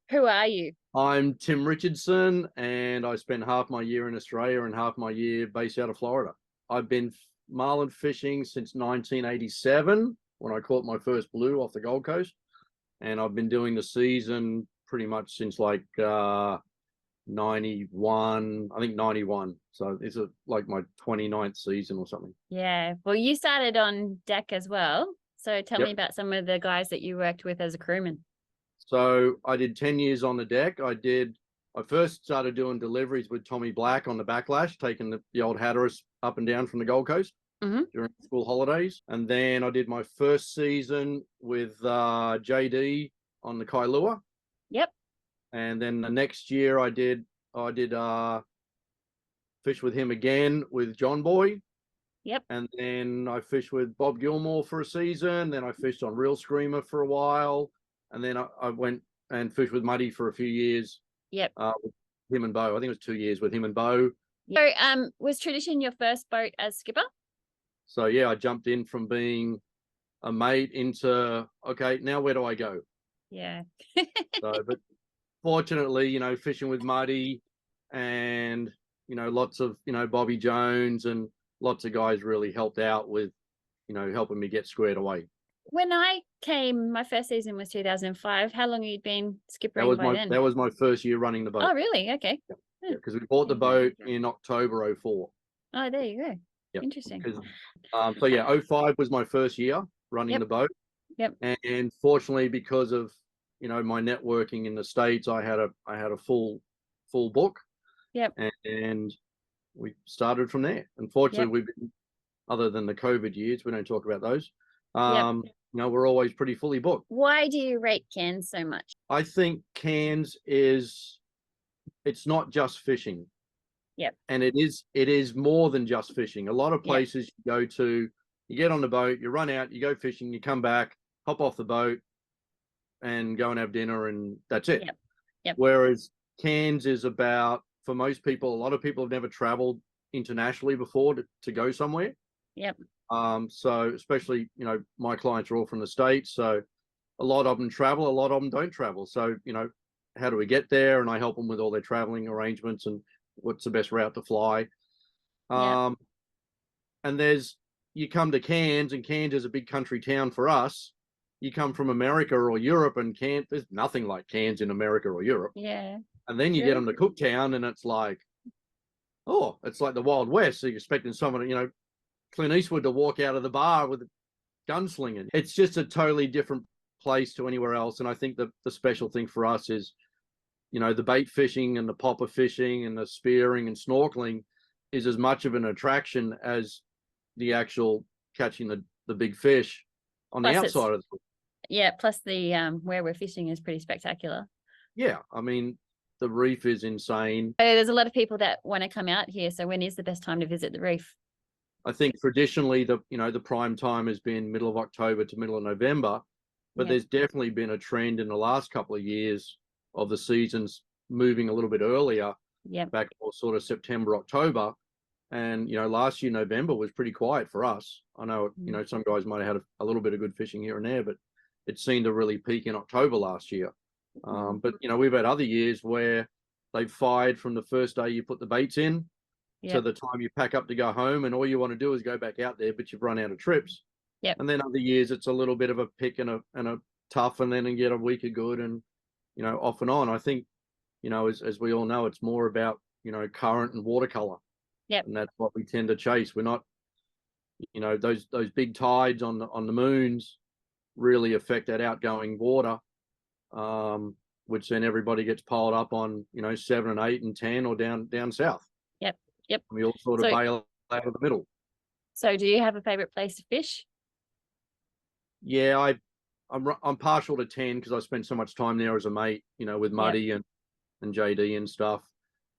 Who are you? I'm Tim Richardson, and I spent half my year in Australia and half my year based out of Florida. I've been marlin fishing since 1987 when I caught my first blue off the Gold Coast, and I've been doing the season pretty much since like 91, I think 91. So this is like my 29th season or something. Yeah. Well, you started on deck as well. So tell me Yep. about some of the guys that you worked with as a crewman. So I did 10 years on the deck. I first started doing deliveries with Tommy Black on the Backlash, taking the old Hatteras up and down from the Gold Coast during school holidays. And then I did my first season with JD on the Kailua. Yep. And then the next year I did fish with him again with John Boy. Yep. And then I fished with Bob Gilmore for a season. Then I fished on Real Screamer for a while. And then I went and fished with Muddy for a few years. Yep. With him and Bo. I think it was 2 years with him and Bo. So, was Tradition your first boat as skipper? So yeah, I jumped in from being a mate into, okay, now where do I go? Yeah. But fortunately, fishing with Muddy and, lots of, Bobby Jones and lots of guys really helped out with, helping me get squared away. When I came, my first season was 2005. How long had you been skippering by then? That was my first year running the boat. Oh, really? Okay. Yeah, because we bought the boat in October 04. Oh, there you go. Yep. Interesting. So yeah, 05 was my first year running the boat. Yep. And fortunately, because of my networking in the States, I had a full book. Yep. And we started from there. Unfortunately, we've been, other than the COVID years, we don't talk about those. We're always pretty fully booked. Why do you rate Cairns so much? I think Cairns it's not just fishing. Yep. And it is more than just fishing. A lot of places you go to, you get on the boat, you run out, you go fishing, you come back, hop off the boat and go and have dinner, and that's it. Yep. Whereas Cairns is about, for most people, a lot of people have never traveled internationally before to go somewhere. Yep. So especially, my clients are all from the States, so a lot of them travel, a lot of them don't travel. So, how do we get there? And I help them with all their traveling arrangements and what's the best route to fly. And you come to Cairns, and Cairns is a big country town for us. You come from America or Europe, and Cairns, there's nothing like Cairns in America or Europe. Yeah. And then you get them to Cooktown, and it's like, oh, it's like the Wild West. So you're expecting someone, Clint Eastwood to walk out of the bar with a gunslinging. It's just a totally different place to anywhere else. And I think the special thing for us is, the bait fishing and the popper fishing and the spearing and snorkeling is as much of an attraction as the actual catching the big fish on the outside of the. Yeah, plus the where we're fishing is pretty spectacular. Yeah, I mean, the reef is insane. There's a lot of people that want to come out here. So when is the best time to visit the reef? I think traditionally the prime time has been middle of October to middle of November, but there's definitely been a trend in the last couple of years of the seasons moving a little bit earlier, back more sort of September, October. And, last year, November was pretty quiet for us. I know, some guys might have had a little bit of good fishing here and there, but it seemed to really peak in October last year. But, we've had other years where they've fired from the first day you put the baits in to the time you pack up to go home, and all you want to do is go back out there, but you've run out of trips. And then other years it's a little bit of a pick and a tough, and then you get a week of good, and off and on. I think as we all know, it's more about current and watercolor. And that's what we tend to chase. We're not, those big tides on the moons really affect that outgoing water, which then everybody gets piled up on 7 and 8 and 10 or down south. Yep. We all sort of bail out of the middle. So do you have a favorite place to fish? Yeah, I'm partial to 10 because I spent so much time there as a mate, with Muddy and JD and stuff.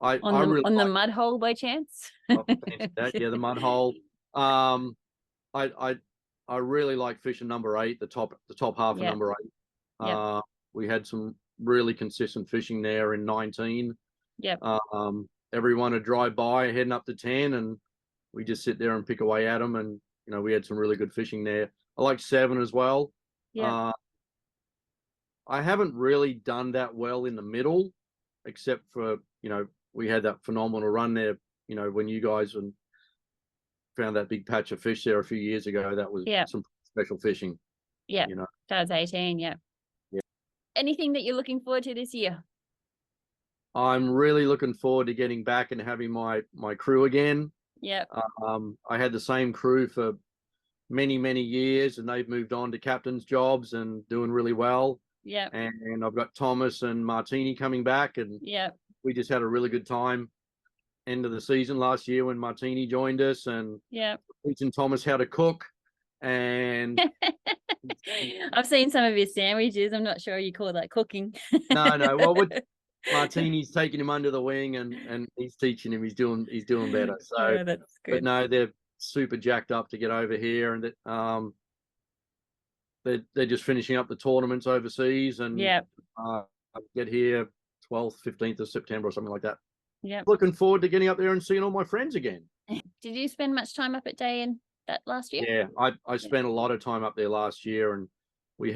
On the mud hole by chance? The mud hole. I really like fishing number 8, the top half of number 8. We had some really consistent fishing there in 19. Everyone would drive by heading up to 10, and we just sit there and pick away at them, and we had some really good fishing there. I like 7 as well. I haven't really done that well in the middle, except for, we had that phenomenal run there, when you guys found that big patch of fish there a few years ago. That was some special fishing. Yeah. That was 18. Yeah. Yeah. Anything that you're looking forward to this year? I'm really looking forward to getting back and having my crew again. Yeah. I had the same crew for many years, and they've moved on to captain's jobs and doing really well. Yeah. And I've got Thomas and Martini coming back, and we just had a really good time end of the season last year when Martini joined us, and teaching Thomas how to cook. And I've seen some of his sandwiches. I'm not sure you call that cooking. No. Well, Martini's taking him under the wing, and he's teaching him. He's doing better. So that's good. But no, they're super jacked up to get over here, and that they're just finishing up the tournaments overseas, and get here 12th, 15th of September or something like that. Yeah. Looking forward to getting up there and seeing all my friends again. Did you spend much time up at Day in that last year? Yeah, I spent a lot of time up there last year, and we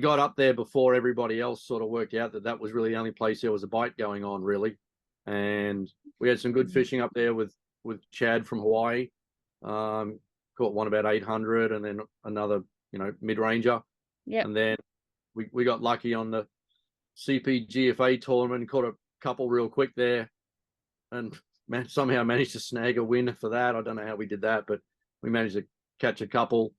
got up there before everybody else sort of worked out that was really the only place there was a bite going on, really. And we had some good fishing up there with Chad from Hawaii. Caught one about 800, and then another, mid-ranger. Yeah. And then we got lucky on the CPGFA tournament, caught a couple real quick there, and somehow managed to snag a win for that. I don't know how we did that, but we managed to catch a couple.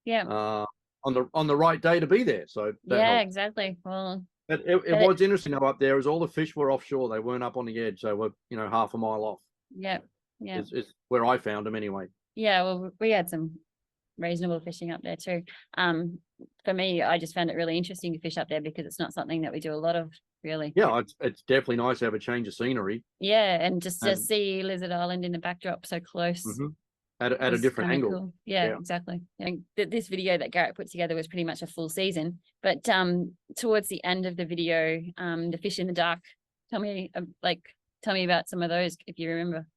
Yeah. On the right day to be there. So helped. Exactly. Well, it was interesting though up there is all the fish were offshore. They weren't up on the edge. They were, half a mile off. Yeah. Yeah. It's where I found them anyway. Yeah. Well, we had some reasonable fishing up there too. For me, I just found it really interesting to fish up there because it's not something that we do a lot of, really. Yeah, it's definitely nice to have a change of scenery. Yeah, and just to see Lizard Island in the backdrop so close. Mm-hmm. At a different angle. Cool. Yeah, exactly. And this video that Garrett put together was pretty much a full season, but towards the end of the video, the fish in the dark. Tell me about some of those if you remember.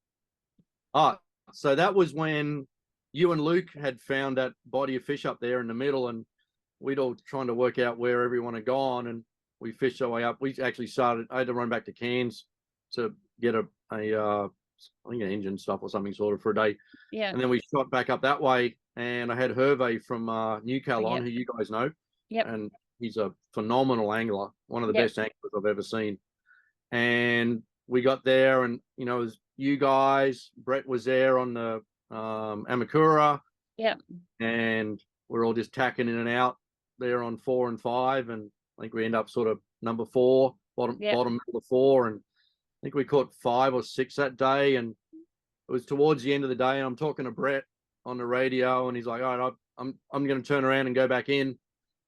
So that was when you and Luke had found that body of fish up there in the middle, and we'd all trying to work out where everyone had gone, and we fished our way up. We actually I had to run back to Cairns to get I think an engine stuff or something sort of for a day. Yeah. And then we shot back up that way, and I had Hervé from Newcastle on, who you guys know. Yep. And he's a phenomenal angler, one of the best anglers I've ever seen. And we got there, and it was you guys. Brett was there on the Amakura. Yeah. And we're all just tacking in and out there on 4 and 5, and I think we end up sort of number 4, bottom middle of 4, and I think we caught 5 or 6 that day. And it was towards the end of the day, and I'm talking to Brett on the radio, and he's like, all right, I'm going to turn around and go back in,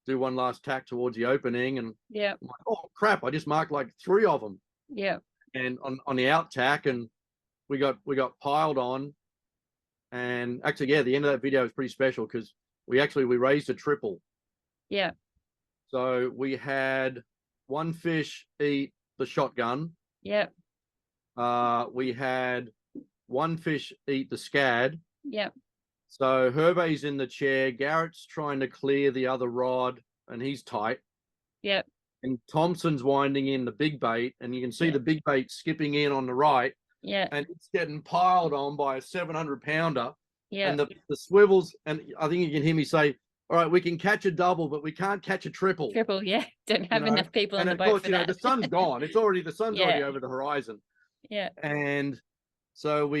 do one last tack towards the opening. And I'm like, oh crap, I just marked like 3 of them. Yeah. And on the out tack, and we got piled on. And actually, the end of that video was pretty special because we raised a triple. Yeah. So we had one fish eat the shotgun. Yep. We had one fish eat the scad. Yep. So Hervé's in the chair. Garrett's trying to clear the other rod, and he's tight. Yep. And Thompson's winding in the big bait, and you can see the big bait skipping in on the right. Yeah. And it's getting piled on by a 700-pounder. Yeah. And the swivels, and I think you can hear me say, all right, we can catch a double, but we can't catch a triple. Triple, yeah. Don't have enough people on the boat. And of course, the sun's gone. It's already the sun's already over the horizon. Yeah. And so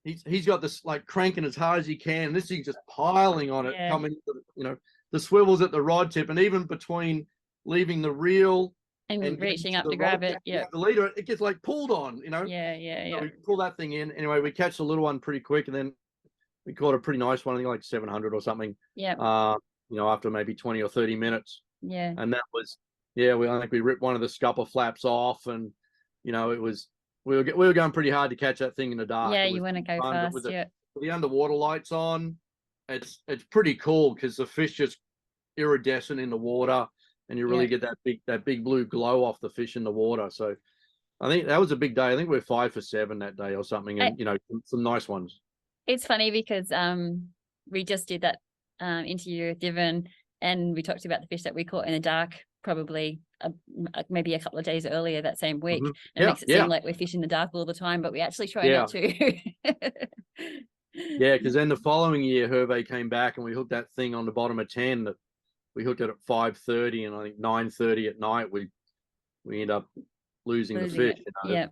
he's got this like cranking as hard as he can. And this thing's just piling on it, coming, the swivels at the rod tip, and even between leaving the reel and reaching up to grab it. Yeah. The leader, it gets like pulled on, Yeah. So we pull that thing in. Anyway, we catch the little one pretty quick, and then we caught a pretty nice one, I think like 700 or something. Yeah. After maybe 20 or 30 minutes. Yeah. And that was, I think we ripped one of the scupper flaps off, and it was, we were going pretty hard to catch that thing in the dark. Yeah, you want to go fast. With the underwater lights on, it's pretty cool because the fish just iridescent in the water, and you really get that big blue glow off the fish in the water. So I think that was a big day. I think we're 5 for 7 that day or something, and some nice ones. It's funny because we just did that interview with Divin, And we talked about the fish that we caught in the dark, probably maybe a couple of days earlier that same week. It Yeah, makes it seem like we're fishing in the dark all the time, but we actually try Yeah. not to. Yeah, because then the following year, Hervé came back and we hooked that thing on the bottom of 10. That we hooked it at 5:30, and I think 9:30 at night we end up losing the fish. Yeah.